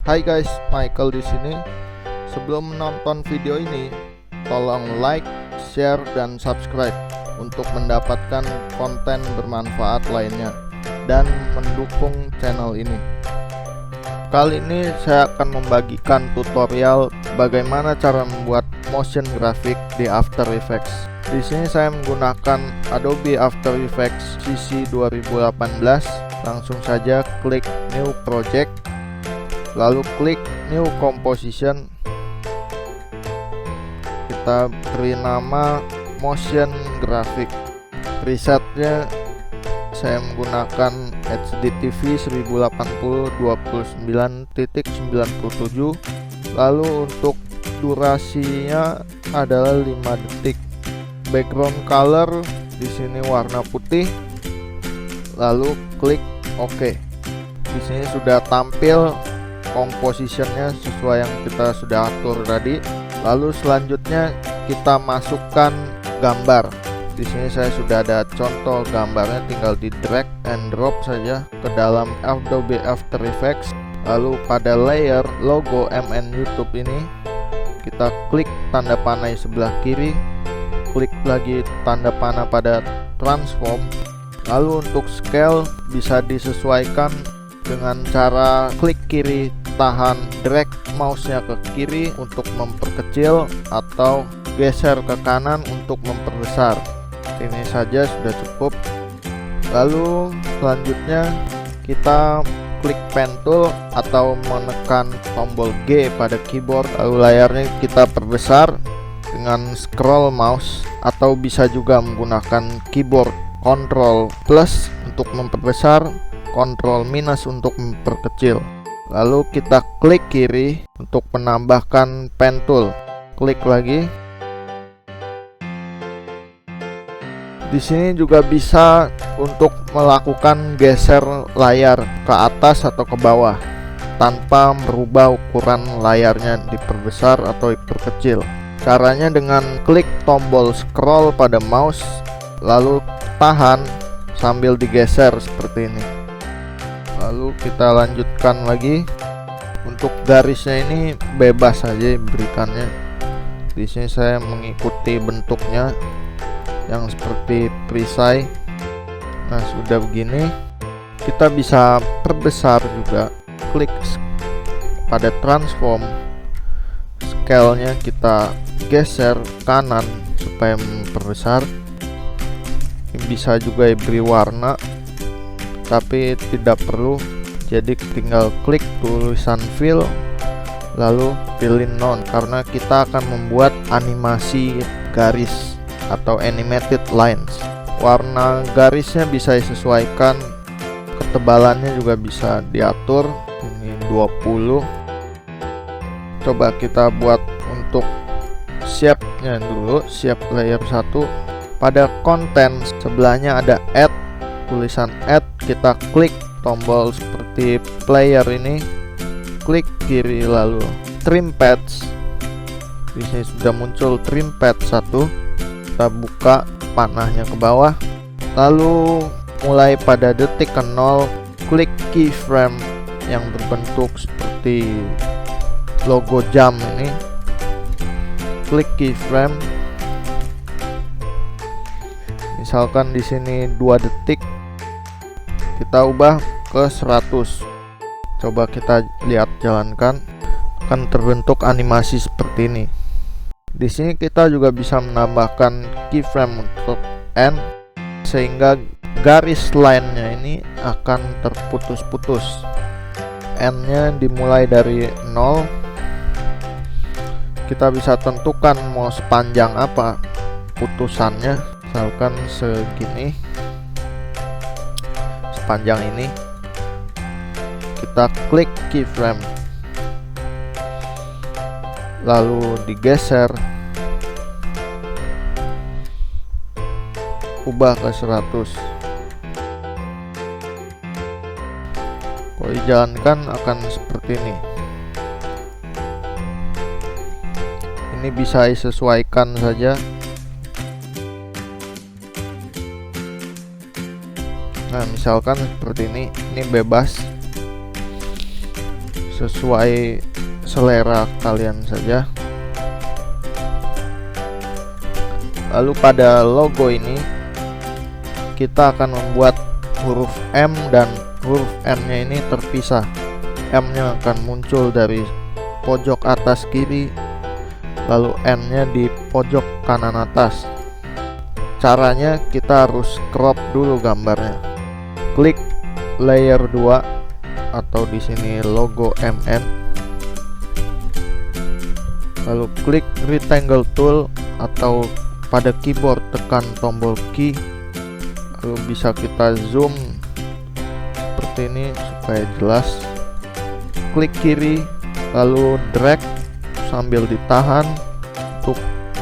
Hai guys, Michael di sini. Sebelum menonton video ini, tolong like, share, dan subscribe untuk mendapatkan konten bermanfaat lainnya dan mendukung channel ini. Kali ini saya akan membagikan tutorial bagaimana cara membuat motion graphic di After Effects. Di sini saya menggunakan Adobe After Effects CC 2018. Langsung saja klik New Project, lalu klik New Composition. Kita beri nama Motion Graphic. Presetnya saya menggunakan HDTV 1080 29.97. Lalu untuk durasinya adalah 5 detik. Background color di sini warna putih. Lalu klik OK. Di sini sudah tampil compositionnya sesuai yang kita sudah atur tadi. Lalu selanjutnya kita masukkan gambar. Di sini saya sudah ada contoh gambarnya, tinggal di drag and drop saja ke dalam Adobe After Effects. Lalu pada layer logo MN YouTube ini kita klik tanda panah sebelah kiri, klik lagi tanda panah pada transform. Lalu untuk scale bisa disesuaikan dengan cara klik kiri, tahan drag mouse-nya ke kiri untuk memperkecil atau geser ke kanan untuk memperbesar. Ini saja sudah cukup. Lalu selanjutnya kita klik pen tool atau menekan tombol G pada keyboard, lalu layarnya kita perbesar dengan scroll mouse, atau bisa juga menggunakan keyboard Ctrl plus untuk memperbesar, Ctrl minus untuk memperkecil. Lalu kita klik kiri untuk menambahkan pen tool, klik lagi. Di sini juga bisa untuk melakukan geser layar ke atas atau ke bawah tanpa merubah ukuran layarnya diperbesar atau diperkecil. Caranya dengan klik tombol scroll pada mouse, lalu tahan sambil digeser seperti ini. Lalu kita lanjutkan lagi. Untuk garisnya ini bebas saja berikannya. Di sini saya mengikuti bentuknya yang seperti perisai. Nah, sudah begini, kita bisa perbesar juga. Klik pada transform, scale-nya kita geser kanan supaya memperbesar. Bisa juga beri warna, tapi tidak perlu. Jadi tinggal klik tulisan fill, lalu pilih none, karena kita akan membuat animasi garis atau animated lines. Warna garisnya bisa disesuaikan, ketebalannya juga bisa diatur. Ini 20. Coba kita buat untuk shape-nya dulu, shape layer 1. Pada konten sebelahnya ada add, tulisan add, kita klik tombol seperti player ini, klik kiri lalu trim pads. Di sini sudah muncul trim pad 1. Kita buka panahnya ke bawah, lalu mulai pada detik ke 0 klik keyframe yang berbentuk seperti logo jam ini, klik keyframe. Misalkan di sini 2 detik, kita ubah ke 100. Coba kita lihat jalankan, akan terbentuk animasi seperti ini. Di sini kita juga bisa menambahkan keyframe untuk N, sehingga garis line-nya ini akan terputus-putus. N-nya dimulai dari 0. Kita bisa tentukan mau sepanjang apa putusannya, misalkan segini, sepanjang ini. Kita klik keyframe, lalu digeser, ubah ke 100. Kalau dijalankan akan seperti ini. Ini bisa disesuaikan saja. Nah, misalkan seperti ini bebas. sesuai selera kalian saja. Lalu pada logo ini kita akan membuat huruf M dan huruf N-nya ini terpisah. M-nya akan muncul dari pojok atas kiri, lalu N-nya di pojok kanan atas. Caranya kita harus crop dulu gambarnya. Klik layer 2 atau di sini logo MN. Lalu klik rectangle tool atau pada keyboard tekan tombol key. Lalu bisa kita zoom seperti ini supaya jelas. Klik kiri lalu drag sambil ditahan untuk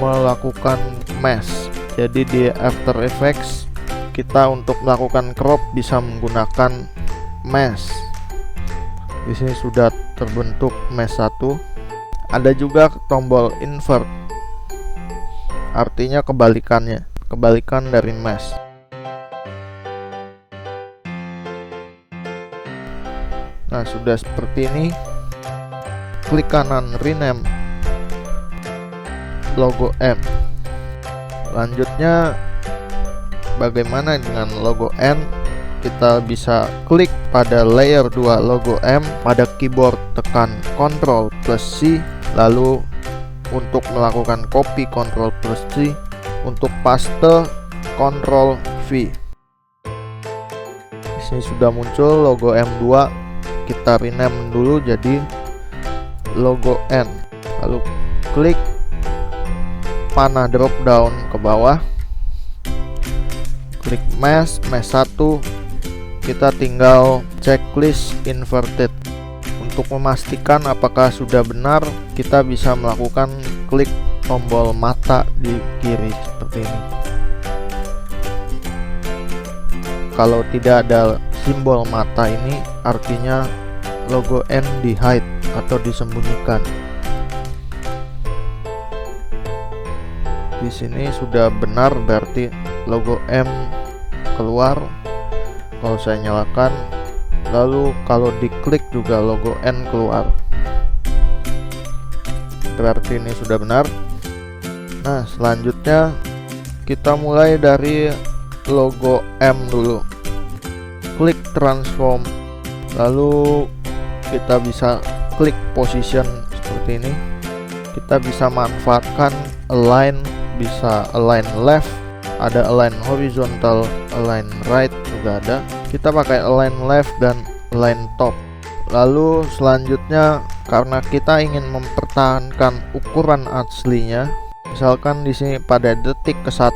melakukan mesh. Jadi di After Effects kita untuk melakukan crop bisa menggunakan mesh. Di sini sudah terbentuk mesh 1. Ada juga tombol invert, artinya kebalikan dari mesh. Nah, sudah seperti ini. Klik kanan rename logo M. Lanjutnya bagaimana dengan logo N? Kita bisa klik pada layer 2 logo M, pada keyboard tekan Ctrl plus C, lalu untuk melakukan copy Ctrl plus C, untuk paste Ctrl V. Di sini sudah muncul logo M2. Kita rename dulu jadi logo N. Lalu klik panah drop down ke bawah, klik mesh 1. Kita tinggal checklist inverted. Untuk memastikan apakah sudah benar, kita bisa melakukan klik tombol mata di kiri seperti ini. Kalau tidak ada simbol mata ini, artinya logo N di hide atau disembunyikan. Di sini sudah benar, berarti logo M keluar. Kalau saya nyalakan, lalu kalau diklik juga logo N keluar, berarti ini sudah benar. Nah, selanjutnya kita mulai dari logo M dulu. Klik transform, lalu kita bisa klik position seperti ini. Kita bisa manfaatkan align, bisa align left, ada align horizontal, align right juga ada. Kita pakai align left dan align top. Lalu selanjutnya, karena kita ingin mempertahankan ukuran aslinya, misalkan di sini pada detik ke-1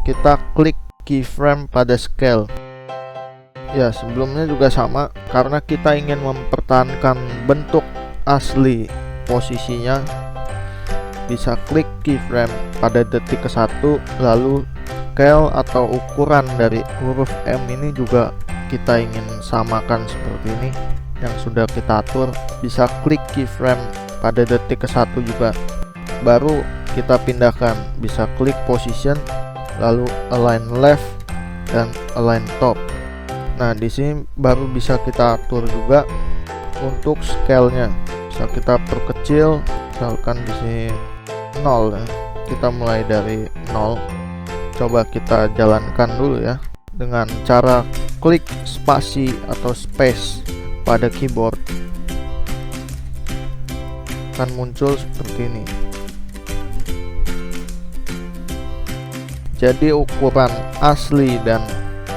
kita klik keyframe pada scale. Ya, sebelumnya juga sama, karena kita ingin mempertahankan bentuk asli posisinya, bisa klik keyframe pada detik ke-1, lalu scale atau ukuran dari huruf M ini juga kita ingin samakan seperti ini yang sudah kita atur. Bisa klik keyframe pada detik ke-1 juga, baru kita pindahkan. Bisa klik position, lalu align left dan align top. Nah, di sini baru bisa kita atur juga untuk scale-nya. Bisa kita perkecil, misalkan di sini 0 ya. Kita mulai dari 0. Coba kita jalankan dulu ya dengan cara klik spasi atau space pada keyboard. Akan muncul seperti ini. Jadi ukuran asli dan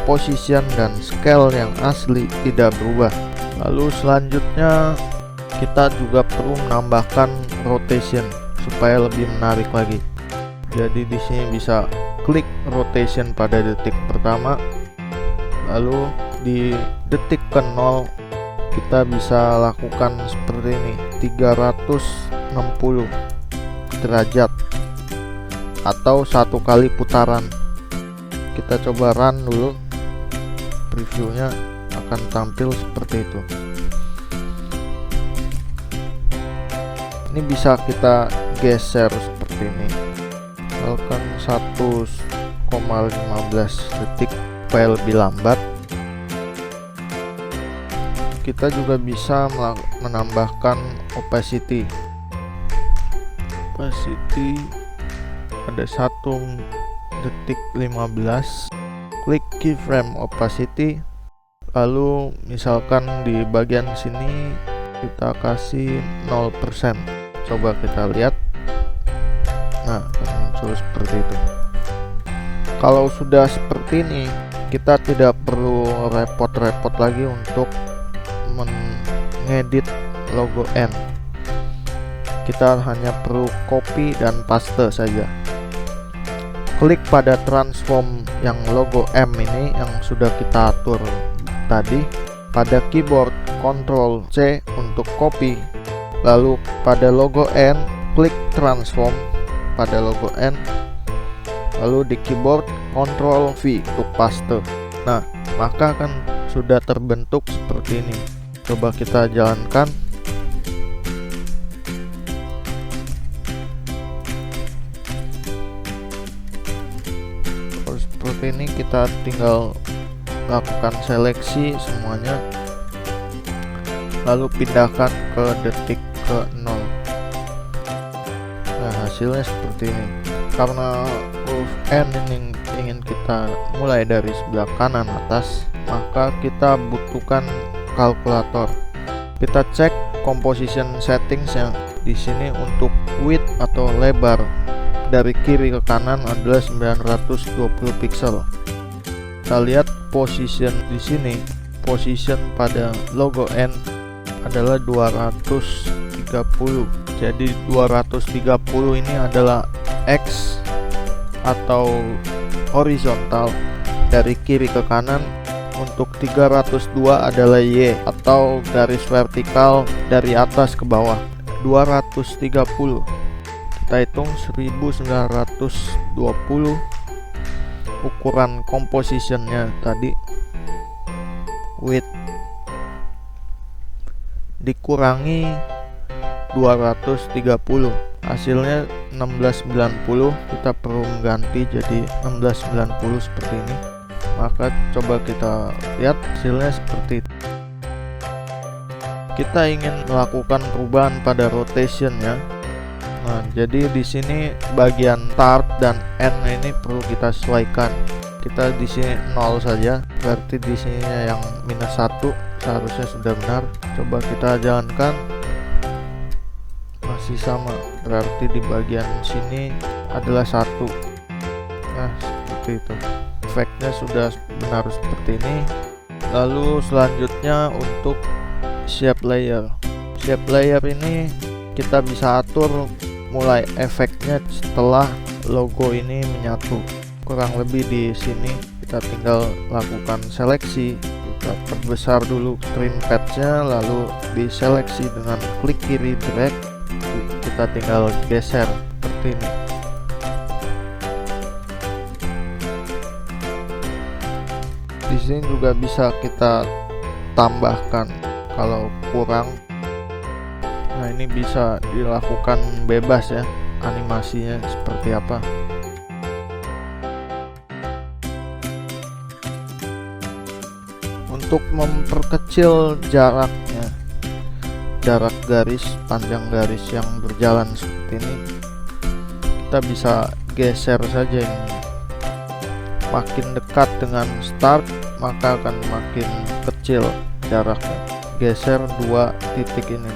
position dan scale yang asli tidak berubah. Lalu selanjutnya kita juga perlu menambahkan rotation supaya lebih menarik lagi. Jadi di sini bisa klik rotation pada detik pertama, lalu di detik ke-0 kita bisa lakukan seperti ini, 360 derajat atau 1 kali putaran. Kita coba run dulu, previewnya akan tampil seperti itu. Ini bisa kita geser seperti ini, misalkan 1,15 detik supaya lebih lambat. kita juga bisa menambahkan opacity ada 1:15. Klik keyframe opacity, lalu misalkan di bagian sini kita kasih 0%. Coba kita lihat. Nah, muncul seperti itu. Kalau sudah seperti ini, kita tidak perlu repot-repot lagi untuk mengedit logo N. Kita hanya perlu copy dan paste saja. Klik pada transform yang logo M ini yang sudah kita atur tadi. Pada keyboard Ctrl C untuk copy, lalu pada logo N klik transform pada logo N, lalu di keyboard Ctrl V untuk paste. Nah, maka kan sudah terbentuk seperti ini. Coba kita jalankan. Seperti ini, kita tinggal lakukan seleksi semuanya, lalu pindahkan ke detik ke 0. Nah, hasilnya seperti ini. Karena huruf N ini ingin kita mulai dari sebelah kanan atas, maka kita butuhkan kalkulator. Kita cek composition settings yang di sini untuk width atau lebar dari kiri ke kanan adalah 920 pixel. Kita lihat position di sini. Position pada logo N adalah 230. Jadi 230 ini adalah X atau horizontal dari kiri ke kanan. Untuk 302 adalah Y atau garis vertikal dari atas ke bawah. 230 kita hitung 1920 ukuran compositionnya tadi. Width dikurangi 230, hasilnya 1690. Kita perlu mengganti jadi 1690 seperti ini. Maka coba kita lihat hasilnya seperti itu. Kita ingin melakukan perubahan pada rotationnya. Nah, jadi di sini bagian start dan end ini perlu kita sesuaikan. Kita di sini 0 saja, berarti di sininya yang -1 seharusnya sudah benar. Coba kita jalankan. Masih sama, berarti di bagian sini adalah 1. Nah, seperti itu. Efeknya sudah benar seperti ini. Lalu selanjutnya untuk shape layer. Shape layer ini kita bisa atur mulai efeknya setelah logo ini menyatu. Kurang lebih di sini kita tinggal lakukan seleksi. Kita perbesar dulu trim patch-nya, lalu diseleksi dengan klik kiri drag. Kita tinggal geser seperti ini. Di sini juga bisa kita tambahkan kalau kurang. Nah, ini bisa dilakukan bebas ya, animasinya seperti apa. Untuk memperkecil jaraknya, jarak garis, panjang garis yang berjalan seperti ini, kita bisa geser saja ini. Makin dekat dengan start, maka akan makin kecil jaraknya. Geser 2 titik ini.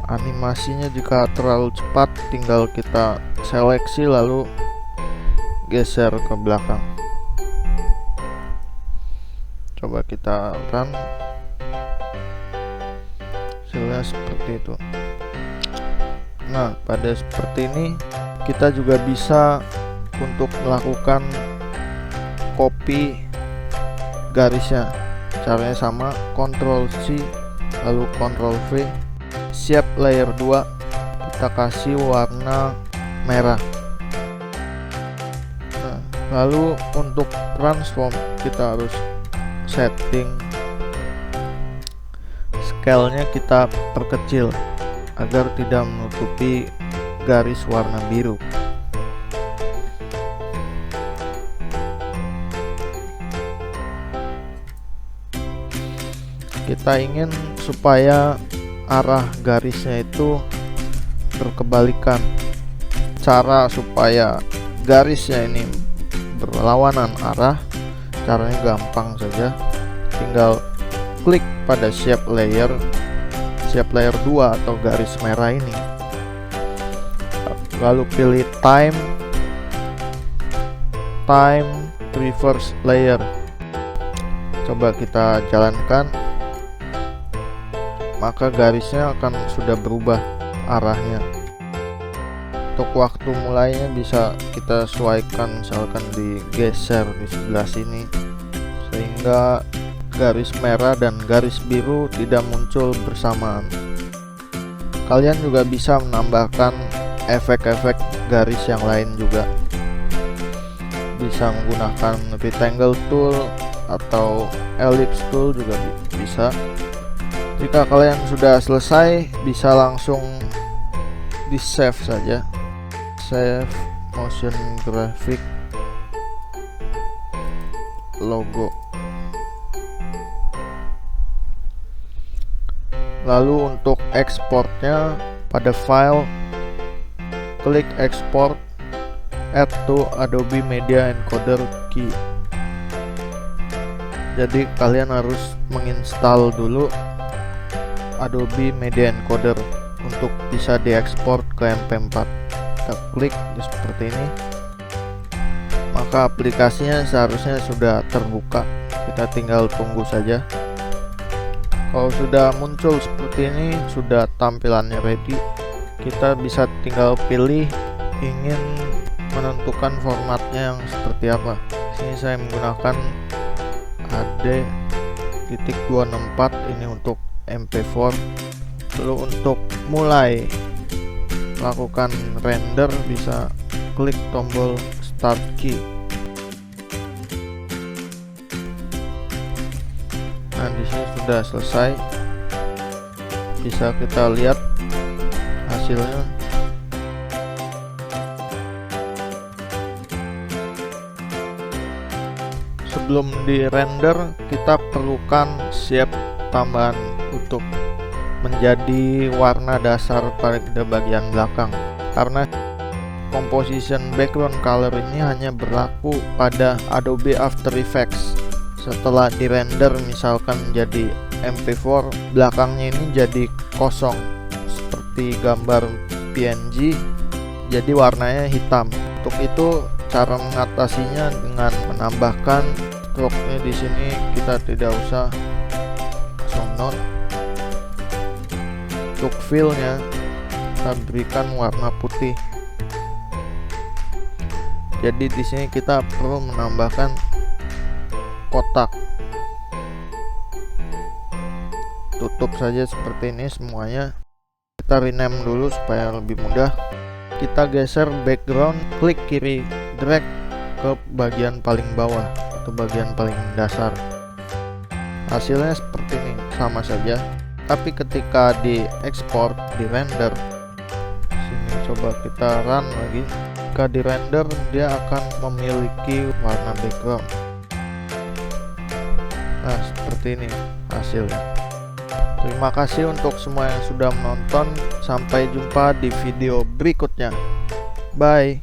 Animasinya jika terlalu cepat, tinggal kita seleksi lalu geser ke belakang. Coba kita run. Hasilnya seperti itu. Nah, pada seperti ini kita juga bisa untuk melakukan copy garisnya. Caranya sama, Ctrl C lalu Ctrl V. Shape layer 2 kita kasih warna merah. Nah, lalu untuk transform kita harus setting scale-nya, kita perkecil agar tidak menutupi garis warna biru. Kita ingin supaya arah garisnya itu berkebalikan. Cara supaya garisnya ini berlawanan arah, caranya gampang saja. Tinggal klik pada shape layer 2 atau garis merah ini, lalu pilih time reverse layer. Coba kita jalankan, maka garisnya akan sudah berubah arahnya. Untuk waktu mulainya bisa kita sesuaikan, misalkan digeser di sebelah sini sehingga garis merah dan garis biru tidak muncul bersamaan. Kalian juga bisa menambahkan efek-efek garis yang lain juga. Bisa menggunakan rectangle tool atau ellipse tool juga bisa. Jika kalian sudah selesai, bisa langsung di save saja. Save motion graphic logo. Lalu untuk ekspornya, pada file klik export, add to Adobe Media Encoder key. Jadi kalian harus menginstal dulu Adobe Media Encoder untuk bisa diekspor ke MP4. Kita klik seperti ini, maka aplikasinya seharusnya sudah terbuka. Kita tinggal tunggu saja. Kalau sudah muncul seperti ini, sudah tampilannya ready, kita bisa tinggal pilih ingin menentukan formatnya yang seperti apa. Sini saya menggunakan AD.264 ini untuk MP4. Lalu untuk mulai melakukan render, bisa klik tombol start key. Nah, di sini sudah selesai. Bisa kita lihat hasilnya. Sebelum di render, kita perlukan shape tambahan untuk menjadi warna dasar pada bagian belakang, karena composition background color ini hanya berlaku pada Adobe After Effects. Setelah di render misalkan jadi MP4, belakangnya ini jadi kosong seperti gambar PNG, jadi warnanya hitam. Untuk itu cara mengatasinya dengan menambahkan stroke-nya. Di sini kita tidak usah sound. Untuk fill-nya kita berikan warna putih. Jadi di sini kita perlu menambahkan kotak. Tutup saja seperti ini semuanya. Kita rename dulu supaya lebih mudah. Kita geser background, klik kiri, drag ke bagian paling bawah atau bagian paling dasar. Hasilnya seperti ini, sama saja. Tapi ketika di ekspor, di render, sini coba kita run lagi. Ketika di render, dia akan memiliki warna background. Nah, seperti ini hasilnya. Terima kasih untuk semua yang sudah menonton. Sampai jumpa di video berikutnya. Bye.